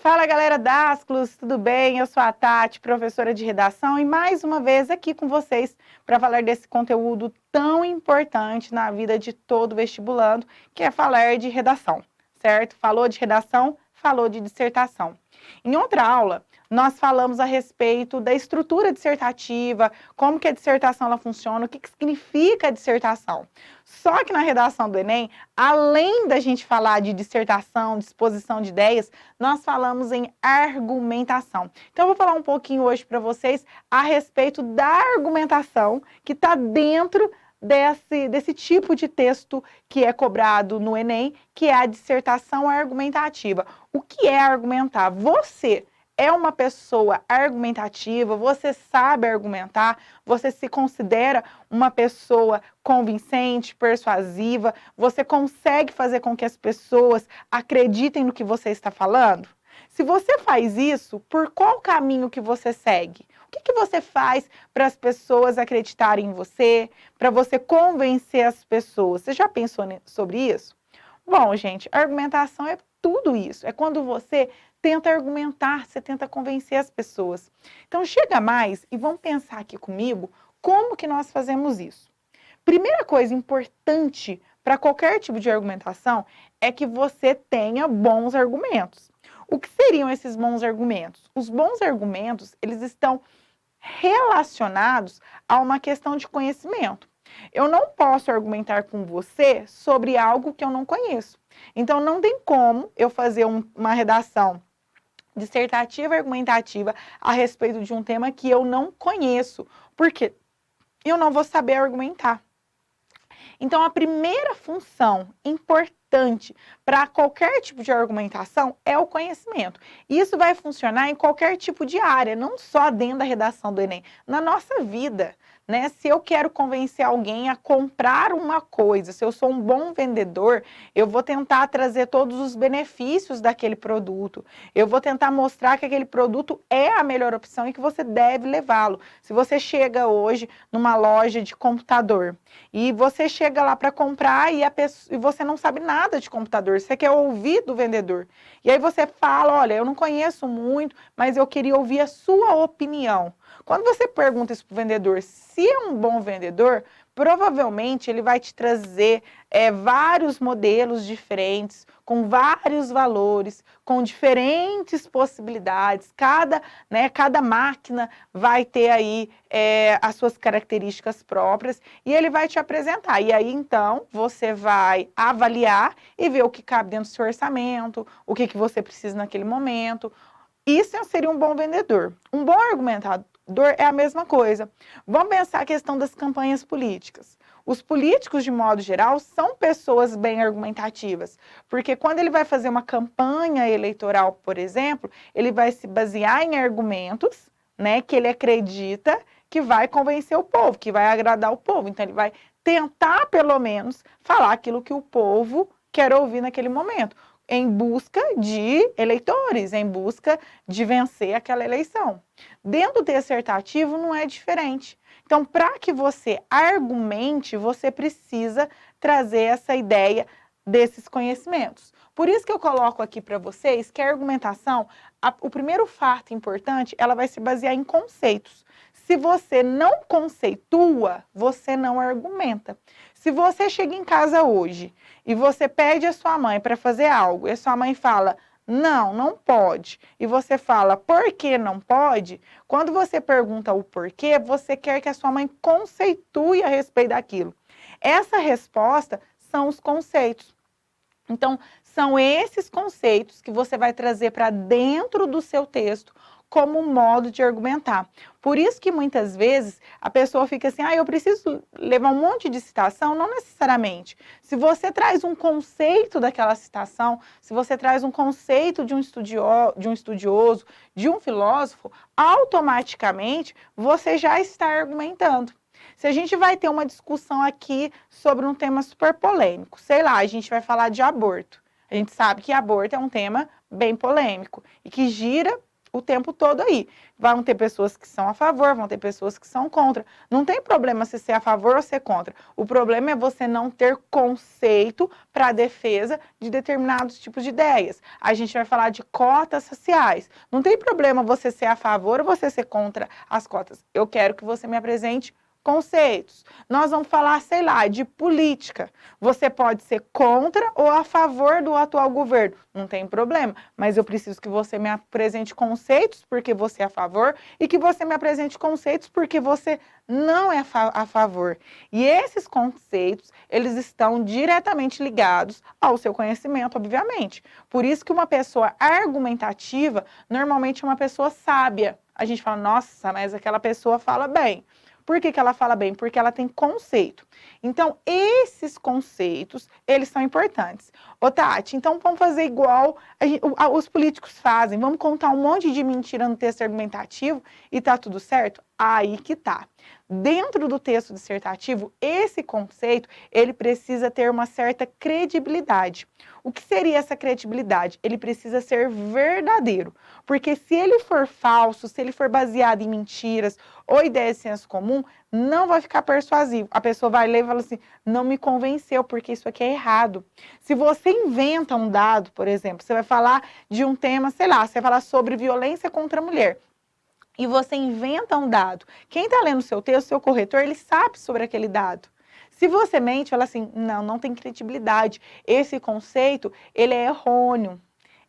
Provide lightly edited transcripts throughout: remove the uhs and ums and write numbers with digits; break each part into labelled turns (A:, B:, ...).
A: Fala, galera da Asclus, tudo bem? Eu sou a Tati, professora de redação, e mais uma vez aqui com vocês para falar desse conteúdo tão importante na vida de todo vestibulando, que é falar de redação, certo? Falou de redação, falou de dissertação. Em outra aula, nós falamos a respeito da estrutura dissertativa, como que a dissertação ela funciona, o que significa a dissertação. Só que na redação do Enem, além da gente falar de dissertação, de exposição de ideias, nós falamos em argumentação. Então, eu vou falar um pouquinho hoje para vocês a respeito da argumentação que está dentro desse tipo de texto que é cobrado no Enem, que é a dissertação argumentativa. O que é argumentar? Você é uma pessoa argumentativa, você sabe argumentar, você se considera uma pessoa convincente, persuasiva, você consegue fazer com que as pessoas acreditem no que você está falando? Se você faz isso, por qual caminho que você segue? O que você faz para as pessoas acreditarem em você, para você convencer as pessoas? Você já pensou sobre isso? Bom, gente, argumentação é tudo isso. É quando você tenta argumentar, você tenta convencer as pessoas. Então, chega mais e vamos pensar aqui comigo como que nós fazemos isso. Primeira coisa importante para qualquer tipo de argumentação é que você tenha bons argumentos. O que seriam esses bons argumentos? Os bons argumentos, eles estão relacionados a uma questão de conhecimento. Eu não posso argumentar com você sobre algo que eu não conheço. Então, não tem como eu fazer uma redação dissertativa e argumentativa a respeito de um tema que eu não conheço, porque eu não vou saber argumentar. Então, a primeira função importante para qualquer tipo de argumentação é o conhecimento. Isso vai funcionar em qualquer tipo de área, não só dentro da redação do Enem, na nossa vida. Né? Se eu quero convencer alguém a comprar uma coisa, se eu sou um bom vendedor, eu vou tentar trazer todos os benefícios daquele produto. Eu vou tentar mostrar que aquele produto é a melhor opção e que você deve levá-lo. Se você chega hoje numa loja de computador e você chega lá para comprar e você não sabe nada de computador, você quer ouvir do vendedor. E aí você fala, olha, eu não conheço muito, mas eu queria ouvir a sua opinião. Quando você pergunta isso para o vendedor, se é um bom vendedor, provavelmente ele vai te trazer vários modelos diferentes, com vários valores, com diferentes possibilidades. Cada máquina vai ter aí as suas características próprias e ele vai te apresentar. E aí, então, você vai avaliar e ver o que cabe dentro do seu orçamento, o que você precisa naquele momento. Isso seria um bom vendedor. Um bom argumentador é a mesma coisa. Vamos pensar a questão das campanhas políticas. Os políticos, de modo geral, são pessoas bem argumentativas, porque quando ele vai fazer uma campanha eleitoral, por exemplo, ele vai se basear em argumentos, né, que ele acredita que vai convencer o povo, que vai agradar o povo. Então, ele vai tentar, pelo menos, falar aquilo que o povo quer ouvir naquele momento, em busca de eleitores, em busca de vencer aquela eleição. Dentro do dissertativo não é diferente. Então, para que você argumente, você precisa trazer essa ideia desses conhecimentos. Por isso que eu coloco aqui para vocês que a argumentação, o primeiro fato importante, ela vai se basear em conceitos. Se você não conceitua, você não argumenta. Se você chega em casa hoje e você pede a sua mãe para fazer algo, e a sua mãe fala, não, não pode, e você fala, por que não pode? Quando você pergunta o porquê, você quer que a sua mãe conceitue a respeito daquilo. Essa resposta são os conceitos. Então, são esses conceitos que você vai trazer para dentro do seu texto como um modo de argumentar. Por isso que muitas vezes a pessoa fica assim, eu preciso levar um monte de citação, não necessariamente. Se você traz um conceito daquela citação, se você traz um conceito de um estudioso, de um filósofo, automaticamente você já está argumentando. Se a gente vai ter uma discussão aqui sobre um tema super polêmico, sei lá, a gente vai falar de aborto. A gente sabe que aborto é um tema bem polêmico e que gira o tempo todo aí. Vão ter pessoas que são a favor, vão ter pessoas que são contra. Não tem problema se ser a favor ou ser contra. O problema é você não ter conceito para a defesa de determinados tipos de ideias. A gente vai falar de cotas raciais. Não tem problema você ser a favor ou você ser contra as cotas. Eu quero que você me apresente conceitos. Nós vamos falar, sei lá, de política. Você pode ser contra ou a favor do atual governo. Não tem problema, mas eu preciso que você me apresente conceitos porque você é a favor e que você me apresente conceitos porque você não é a favor. E esses conceitos, eles estão diretamente ligados ao seu conhecimento, obviamente. Por isso que uma pessoa argumentativa, normalmente é uma pessoa sábia. A gente fala, nossa, mas aquela pessoa fala bem. Por que ela fala bem? Porque ela tem conceito. Então, esses conceitos, eles são importantes. Ô, Tati, então vamos fazer igual os políticos fazem. Vamos contar um monte de mentira no texto argumentativo e tá tudo certo? Aí que tá. Dentro do texto dissertativo, esse conceito, ele precisa ter uma certa credibilidade. O que seria essa credibilidade? Ele precisa ser verdadeiro. Porque se ele for falso, se ele for baseado em mentiras ou ideias de senso comum, não vai ficar persuasivo. A pessoa vai ler e fala assim, não me convenceu, porque isso aqui é errado. Se você inventa um dado, por exemplo, você vai falar de um tema, sei lá, você vai falar sobre violência contra a mulher. E você inventa um dado. Quem está lendo o seu texto, seu corretor, ele sabe sobre aquele dado. Se você mente, fala assim, não tem credibilidade. Esse conceito, ele é errôneo,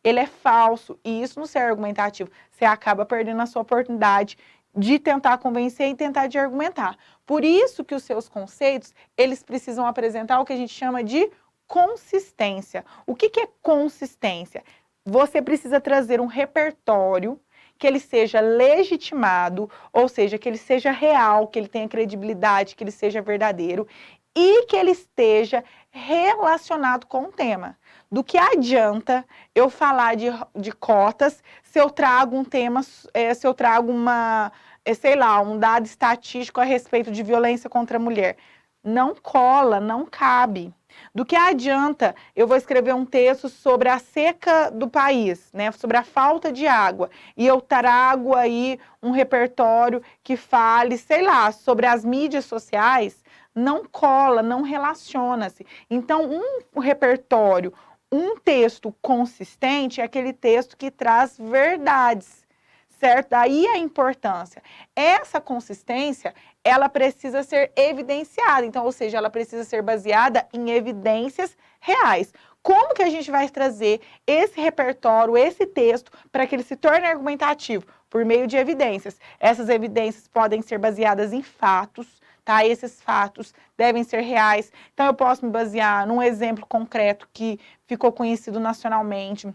A: ele é falso. E isso não ser argumentativo. Você acaba perdendo a sua oportunidade de tentar convencer e tentar de argumentar. Por isso que os seus conceitos, eles precisam apresentar o que a gente chama de consistência. O que é consistência? Você precisa trazer um repertório que ele seja legitimado, ou seja, que ele seja real, que ele tenha credibilidade, que ele seja verdadeiro e que ele esteja relacionado com o tema. Do que adianta eu falar de cotas se eu trago um tema, se eu trago sei lá, um dado estatístico a respeito de violência contra a mulher? Não cola, não cabe. Do que adianta eu vou escrever um texto sobre a seca do país, né, sobre a falta de água, e eu trago aí um repertório que fale, sei lá, sobre as mídias sociais? Não cola, não relaciona-se. Então, um repertório, um texto consistente é aquele texto que traz verdades, certo? Daí a importância. Essa consistência, ela precisa ser evidenciada, então, ou seja, ela precisa ser baseada em evidências reais. Como que a gente vai trazer esse repertório, esse texto, para que ele se torne argumentativo? Por meio de evidências. Essas evidências podem ser baseadas em fatos, tá? Esses fatos devem ser reais. Então, eu posso me basear num exemplo concreto que ficou conhecido nacionalmente.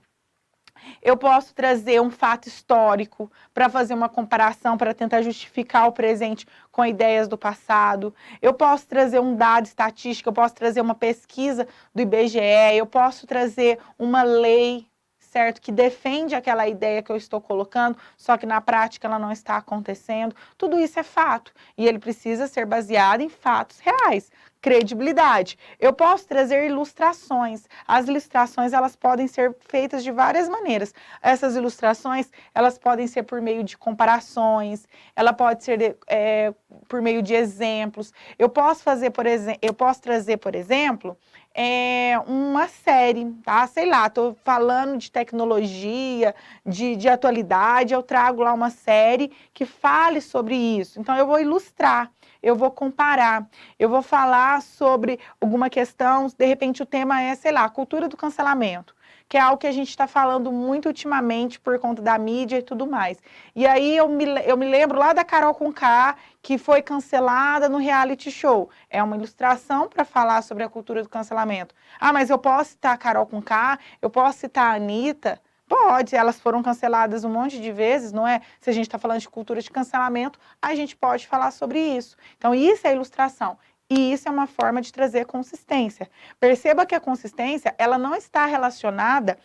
A: Eu posso trazer um fato histórico para fazer uma comparação, para tentar justificar o presente com ideias do passado. Eu posso trazer um dado estatístico, eu posso trazer uma pesquisa do IBGE, eu posso trazer uma lei, certo, que defende aquela ideia que eu estou colocando, só que na prática ela não está acontecendo. Tudo isso é fato e ele precisa ser baseado em fatos reais. Credibilidade. Eu posso trazer ilustrações. As ilustrações, elas podem ser feitas de várias maneiras. Essas ilustrações, elas podem ser por meio de comparações, ela pode ser por meio de exemplos. Eu posso fazer, por exemplo, eu posso trazer, por exemplo, uma série, tá? Sei lá, tô falando de tecnologia, de atualidade, eu trago lá uma série que fale sobre isso. Então, eu vou ilustrar, eu vou comparar, eu vou falar sobre alguma questão, de repente o tema é, sei lá, cultura do cancelamento, que é algo que a gente está falando muito ultimamente por conta da mídia e tudo mais. E aí eu me lembro lá da Carol Conká, que foi cancelada no reality show. É uma ilustração para falar sobre a cultura do cancelamento. Ah, mas eu posso citar a Carol Conká, eu posso citar a Anitta? Pode, elas foram canceladas um monte de vezes, não é? Se a gente está falando de cultura de cancelamento, a gente pode falar sobre isso. Então, isso é ilustração. E isso é uma forma de trazer consistência. Perceba que a consistência, ela não está relacionada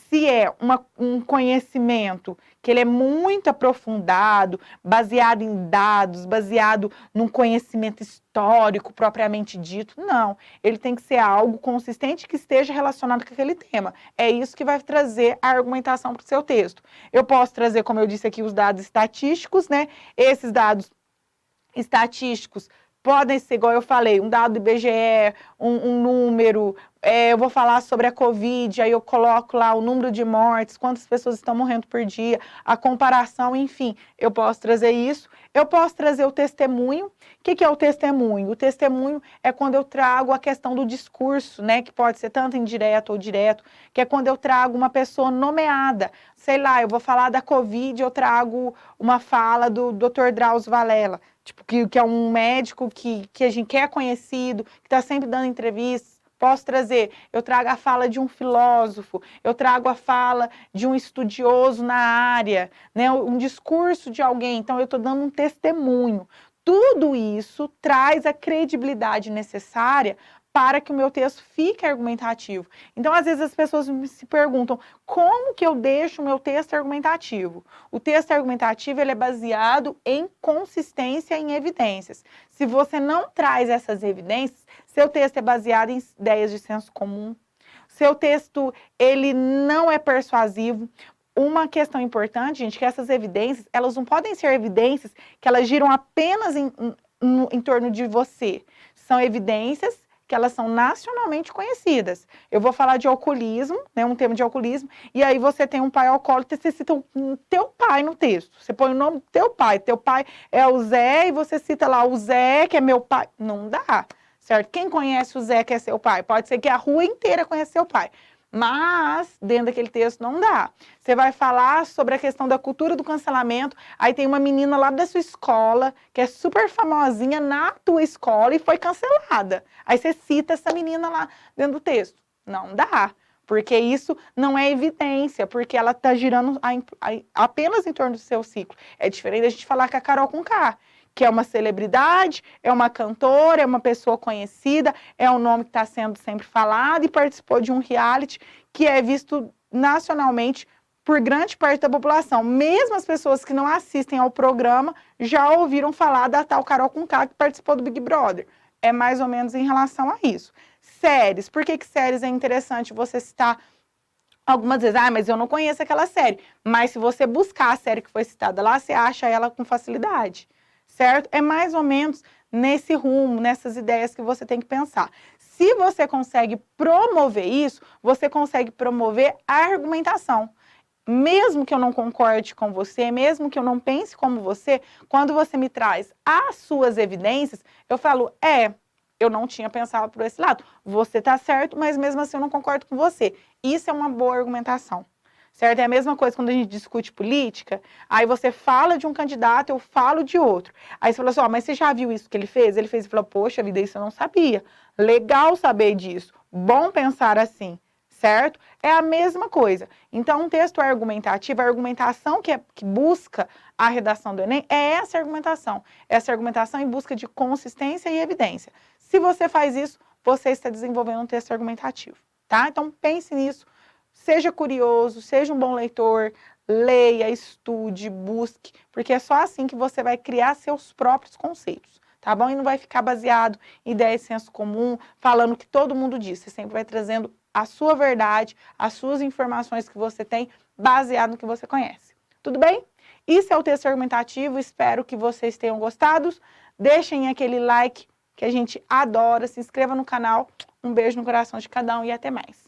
A: Se é um conhecimento que ele é muito aprofundado, baseado em dados, baseado num conhecimento histórico propriamente dito, não. Ele tem que ser algo consistente que esteja relacionado com aquele tema. É isso que vai trazer a argumentação para o seu texto. Eu posso trazer, como eu disse aqui, os dados estatísticos, né? Esses dados estatísticos podem ser, igual eu falei, um dado do IBGE, um número, eu vou falar sobre a Covid, aí eu coloco lá o número de mortes, quantas pessoas estão morrendo por dia, a comparação, enfim, eu posso trazer isso. Eu posso trazer o testemunho. O que é o testemunho? O testemunho é quando eu trago a questão do discurso, né, que pode ser tanto indireto ou direto, que é quando eu trago uma pessoa nomeada. Sei lá, eu vou falar da Covid, eu trago uma fala do Dr. Drauzio Varela, tipo, que é um médico que a gente é conhecido, que está sempre dando entrevistas. Posso trazer, eu trago a fala de um filósofo, eu trago a fala de um estudioso na área, né, um discurso de alguém, então eu estou dando um testemunho. Tudo isso traz a credibilidade necessária para que o meu texto fique argumentativo. Então, às vezes, as pessoas se perguntam, como que eu deixo o meu texto argumentativo? O texto argumentativo ele é baseado em consistência e em evidências. Se você não traz essas evidências, seu texto é baseado em ideias de senso comum, seu texto ele não é persuasivo. Uma questão importante, gente, que essas evidências, elas não podem ser evidências que elas giram apenas em torno de você. São evidências que elas são nacionalmente conhecidas. Eu vou falar de alcoolismo, né, um tema de alcoolismo, e aí você tem um pai alcoólatra, você cita o teu pai no texto. Você põe o nome do teu pai é o Zé, e você cita lá o Zé, que é meu pai. Não dá, certo? Quem conhece o Zé que é seu pai? Pode ser que a rua inteira conheça seu pai. Mas, dentro daquele texto, não dá. Você vai falar sobre a questão da cultura do cancelamento, aí tem uma menina lá da sua escola, que é super famosinha na tua escola e foi cancelada. Aí você cita essa menina lá dentro do texto. Não dá, porque isso não é evidência, porque ela está girando apenas em torno do seu ciclo. É diferente da gente falar que a Carol Conká, que é uma celebridade, é uma cantora, é uma pessoa conhecida, é um nome que está sendo sempre falado e participou de um reality que é visto nacionalmente por grande parte da população. Mesmo as pessoas que não assistem ao programa já ouviram falar da tal Carol Conká que participou do Big Brother. É mais ou menos em relação a isso. Séries, por que séries é interessante você citar algumas vezes? Ah, mas eu não conheço aquela série. Mas se você buscar a série que foi citada lá, você acha ela com facilidade. Certo? É mais ou menos nesse rumo, nessas ideias que você tem que pensar. Se você consegue promover isso, você consegue promover a argumentação. Mesmo que eu não concorde com você, mesmo que eu não pense como você, quando você me traz as suas evidências, eu falo, eu não tinha pensado por esse lado. Você está certo, mas mesmo assim eu não concordo com você. Isso é uma boa argumentação. Certo? É a mesma coisa quando a gente discute política, aí você fala de um candidato, eu falo de outro. Aí você fala assim, mas você já viu isso que ele fez? Ele fez e falou, poxa vida, isso eu não sabia. Legal saber disso, bom pensar assim, certo? É a mesma coisa. Então, um texto argumentativo, a argumentação que busca a redação do Enem é essa argumentação em busca de consistência e evidência. Se você faz isso, você está desenvolvendo um texto argumentativo, tá? Então, pense nisso. Seja curioso, seja um bom leitor, leia, estude, busque, porque é só assim que você vai criar seus próprios conceitos, tá bom? E não vai ficar baseado em ideias de senso comum, falando o que todo mundo diz. Você sempre vai trazendo a sua verdade, as suas informações que você tem, baseado no que você conhece. Tudo bem? Isso é o texto argumentativo, espero que vocês tenham gostado. Deixem aquele like que a gente adora, se inscreva no canal. Um beijo no coração de cada um e até mais.